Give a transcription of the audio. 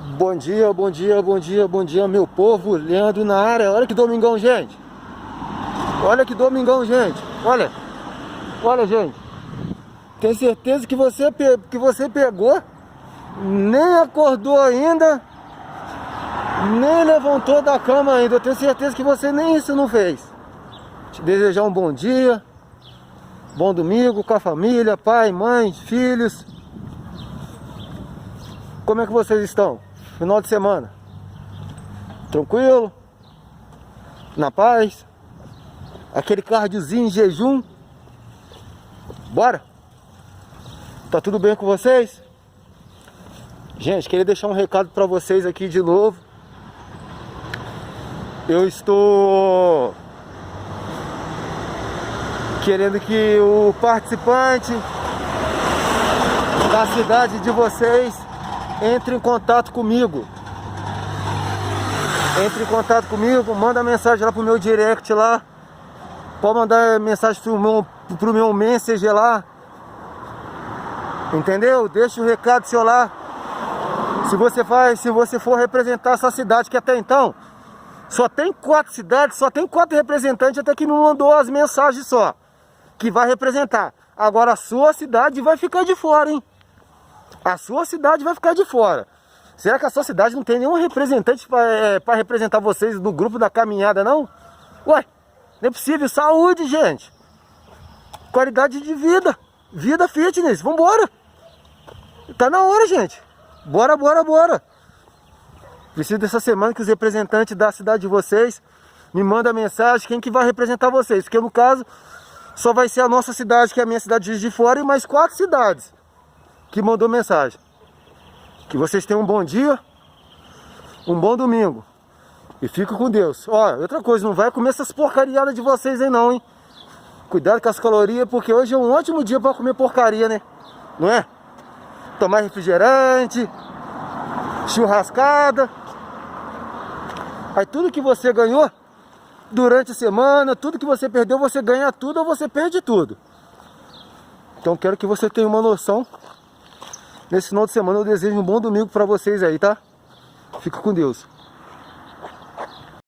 Bom dia, bom dia, bom dia, bom dia, meu povo. Leandro na área. Olha que domingão, gente. Olha que domingão, gente. Olha. Olha, gente. Tenho certeza que você pegou, nem acordou ainda, nem levantou da cama ainda. Eu tenho certeza que você nem isso não fez. Te desejar um bom dia, bom domingo com a família, pai, mãe, filhos. Como é que vocês estão? Final de semana? Tranquilo? Na paz? Aquele cardiozinho em jejum? Bora? Tá tudo bem com vocês? Gente, queria deixar um recado para vocês aqui de novo. Eu estou querendo que o participante da cidade de vocês entre em contato comigo. Entre em contato comigo, manda mensagem lá pro meu direct lá. Pode mandar mensagem pro meu Messenger lá. Entendeu? Deixa o recado seu lá. Se você for representar essa cidade, que até então só tem 4 cidades, só tem 4 representantes até que me mandou as mensagens só, que vai representar. Agora a sua cidade vai ficar de fora, hein? A sua cidade vai ficar de fora. Será que a sua cidade não tem nenhum representante para representar vocês no grupo da caminhada, não? Ué, não é possível. Saúde, gente. Qualidade de vida. Vida fitness. Vambora. Tá na hora, gente. Bora, bora, bora. Preciso dessa semana que os representantes da cidade de vocês me mandem mensagem quem que vai representar vocês. Porque no caso, só vai ser a nossa cidade, que é a minha cidade de Juiz de Fora, e mais 4 cidades que mandou mensagem. Que vocês tenham um bom dia, um bom domingo. E fica com Deus. Ó, outra coisa, não vai comer essas porcariadas de vocês aí não, hein? Cuidado com as calorias, porque hoje é um ótimo dia para comer porcaria, né? Não é? Tomar refrigerante, churrascada. Aí tudo que você ganhou durante a semana, tudo que você perdeu, você ganha tudo ou você perde tudo. Então quero que você tenha uma noção. Nesse final de semana eu desejo um bom domingo para vocês aí, tá? Fica com Deus.